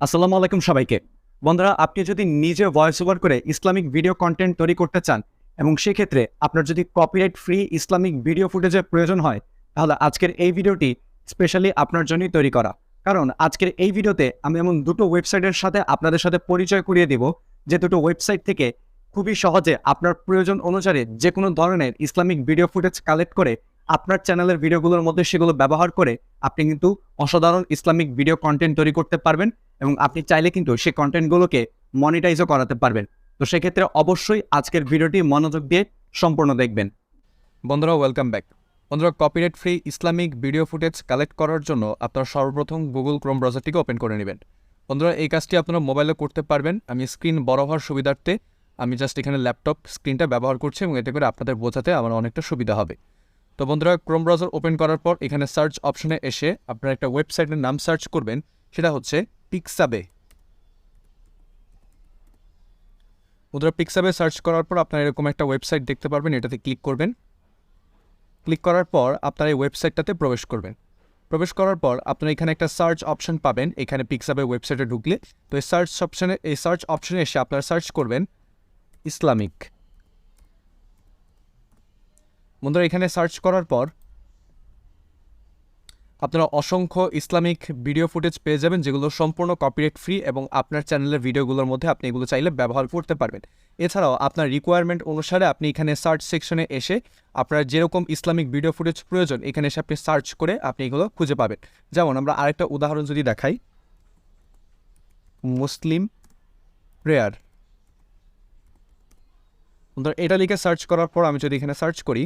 আসসালামু আলাইকুম সবাইকে। বন্ধুরা, আপনি যদি নিজে ভয়েস ওভার করে ইসলামিক ভিডিও কন্টেন্ট তৈরি করতে চান এবং সেক্ষেত্রে আপনার যদি কপিরাইট ফ্রি ইসলামিক ভিডিও ফুটেজের প্রয়োজন হয়, তাহলে আজকের এই ভিডিওটি স্পেশালি আপনার জন্যই তৈরি করা। কারণ আজকের এই ভিডিওতে আমি এমন দুটো ওয়েবসাইটের সাথে আপনাদের সাথে পরিচয় করিয়ে দেব, যে দুটো ওয়েবসাইট থেকে খুবই সহজে আপনার প্রয়োজন অনুসারে যে কোনো ধরনের ইসলামিক ভিডিও ফুটেজ কালেক্ট করে আপনার চ্যানেলের ভিডিওগুলোর মধ্যে সেগুলো ব্যবহার করে আপনি কিন্তু অসাধারণ ইসলামিক ভিডিও কন্টেন্ট তৈরি করতে পারবেন এবং আপনি চাইলে কিন্তু সেই কন্টেন্টগুলোকে মনিটাইজও করাতে পারবেন। তো সেক্ষেত্রে অবশ্যই আজকের ভিডিওটি মনোযোগ দিয়ে সম্পূর্ণ দেখবেন। বন্ধুরা, ওয়েলকাম ব্যাক। বন্ধুরা, copyright free Islamic video footage collect করার জন্য আপনারা সর্বপ্রথম গুগল ক্রোম ব্রাউজারটিকে ওপেন করে নেবেন। বন্ধুরা, এই কাজটি আপনারা মোবাইলে করতে পারবেন। আমি স্ক্রিন বড় হওয়ার সুবিধার্থে আমি জাস্ট এখানে ল্যাপটপ স্ক্রিনটা ব্যবহার করছি এবং এতে করে আপনাদের বোঝাতে আমার অনেকটা সুবিধা হবে। তো বন্ধুরা, ক্রোম ব্রাউজার ওপেন করার পর এখানে সার্চ অপশনে এসে আপনারা একটা ওয়েবসাইটের নাম সার্চ করবেন, সেটা হচ্ছে পিক্সাবে। বন্ধুরা, পিক্সাবে সার্চ করার পর আপনারা এরকম একটা ওয়েবসাইট দেখতে পারবেন, এটাতে ক্লিক করবেন। ক্লিক করার পর আপনারা এই ওয়েবসাইটটাতে প্রবেশ করবেন। প্রবেশ করার পর আপনারা এখানে একটা সার্চ অপশন পাবেন। এখানে পিক্সাবে ওয়েবসাইটে ঢুকলে তো এই সার্চ অপশনে এসে আপনারা সার্চ করবেন ইসলামিক। বন্ধুরা, এখানে সার্চ করার পর আপনারা অসংখ্য ইসলামিক ভিডিও ফুটেজ পেয়ে যাবেন, যেগুলো সম্পূর্ণ কপিরাইট ফ্রি এবং আপনার চ্যানেলের ভিডিওগুলোর মধ্যে আপনি এগুলো চাইলে ব্যবহার করতে পারবেন। এছাড়াও আপনার রিকোয়ারমেন্ট অনুসারে আপনি এখানে সার্চ সেকশনে এসে আপনার যেরকম ইসলামিক ভিডিও ফুটেজ প্রয়োজন এখানে এসে আপনি সার্চ করে আপনি এগুলো খুঁজে পাবেন। যেমন আমরা আরেকটা উদাহরণ যদি দেখাই, মুসলিম প্রেয়ার। বন্ধুরা, এটা লিখে সার্চ করার পর আমি যদি এখানে সার্চ করি,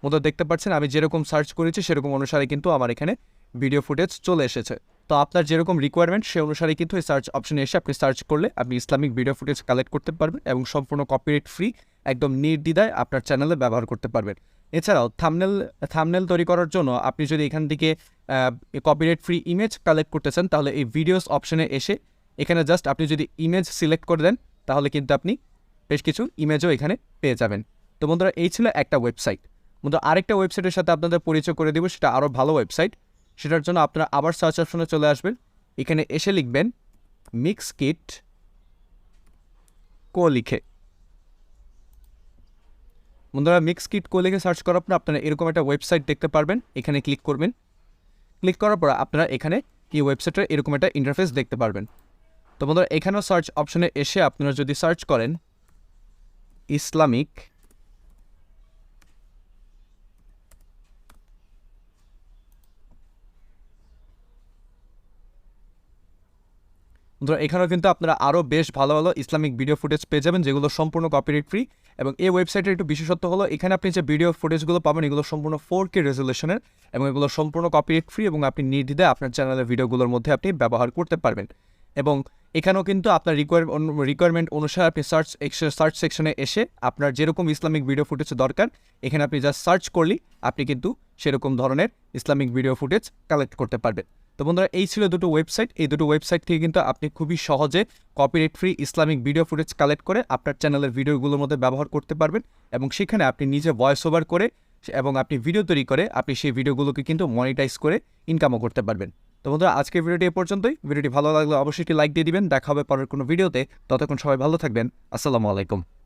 বন্ধুরা দেখতে পাচ্ছেন আমি যেরকম সার্চ করেছি সেরকম অনুসারে কিন্তু আমার এখানে ভিডিও ফুটেজ চলে এসেছে। তো আপনার যেরকম রিকোয়ারমেন্ট সে অনুসারে কিন্তু এই সার্চ অপশনে এসে আপনি সার্চ করলে আপনি ইসলামিক ভিডিও ফুটেজ কালেক্ট করতে পারবেন এবং সম্পূর্ণ কপিরাইট ফ্রি একদম নির্দ্বিধায় আপনার চ্যানেলে ব্যবহার করতে পারবেন। এছাড়াও থাম্বনেল তৈরি করার জন্য আপনি যদি এখান থেকে কপিরাইট ফ্রি ইমেজ কালেক্ট করতে চান, তাহলে এই ভিডিওস অপশনে এসে এখানে জাস্ট আপনি যদি ইমেজ সিলেক্ট করে দেন, তাহলে কিন্তু আপনি বেশ কিছু ইমেজও এখানে পেয়ে যাবেন। তো বন্ধুরা, এই ছিল একটা ওয়েবসাইট। বন্ধুরা, আরেকটা ওয়েবসাইটের সাথে আপনাদের পরিচয় করে দিব, সেটা আরও ভালো ওয়েবসাইট। সেটার জন্য আপনারা আবার সার্চ অপশনে চলে আসবেন, এখানে এসে লিখবেন মিক্সকিট কো লিখে। বন্ধুরা, মিক্সকিট কো লিখে সার্চ করার পর আপনারা এরকম একটা ওয়েবসাইট দেখতে পারবেন, এখানে ক্লিক করবেন। ক্লিক করার পর আপনারা এখানে এই ওয়েবসাইটের এরকম একটা ইন্টারফেস দেখতে পারবেন। তো বন্ধুরা, এখানেও সার্চ অপশনে এসে আপনারা যদি সার্চ করেন ইসলামিক, বন্ধুরা এখানেও কিন্তু আপনারা আরও বেশ ভালো ভালো ইসলামিক ভিডিও ফুটেজ পেয়ে যাবেন, যেগুলো সম্পূর্ণ কপিরাইট ফ্রি। এবং এই ওয়েবসাইটের একটু বিশেষত্ব হলো এখানে আপনি যে ভিডিও ফুটেজগুলো পাবেন এগুলো সম্পূর্ণ 4K রেজলিউশনের এবং এগুলো সম্পূর্ণ কপিরাইট ফ্রি এবং আপনি নির্দ্বিধায় আপনার চ্যানেলের ভিডিওগুলোর মধ্যে আপনি ব্যবহার করতে পারবেন। এবং এখানেও কিন্তু আপনার রিকোয়ারমেন্ট অনুসারে আপনি সার্চ সেকশনে এসে আপনার যেরকম ইসলামিক ভিডিও ফুটেজ দরকার এখানে আপনি জাস্ট সার্চ করলেই আপনি কিন্তু সেরকম ধরনের ইসলামিক ভিডিও ফুটেজ কালেক্ট করতে পারবেন। তো বন্ধুরা, এই ছিল দুটো ওয়েবসাইট। এই দুটো ওয়েবসাইট থেকে কিন্তু আপনি খুবই সহজে copyright free Islamic video footage collect করে আপনার চ্যানেলের ভিডিওগুলোর মধ্যে ব্যবহার করতে পারবেন এবং সেখানে আপনি নিজে ভয়েস ওভার করে এবং আপনি ভিডিও তৈরি করে আপনি সেই ভিডিওগুলোকে কিন্তু মনিটাইজ করে ইনকামও করতে পারবেন। তো বন্ধুরা, আজকের ভিডিওটি এ পর্যন্তই। ভিডিওটি ভালো লাগলে অবশ্যই একটি লাইক দিয়ে দিবেন। দেখা হবে পরের কোনো ভিডিওতে। ততক্ষণ সবাই ভালো থাকবেন। আসসালামু আলাইকুম।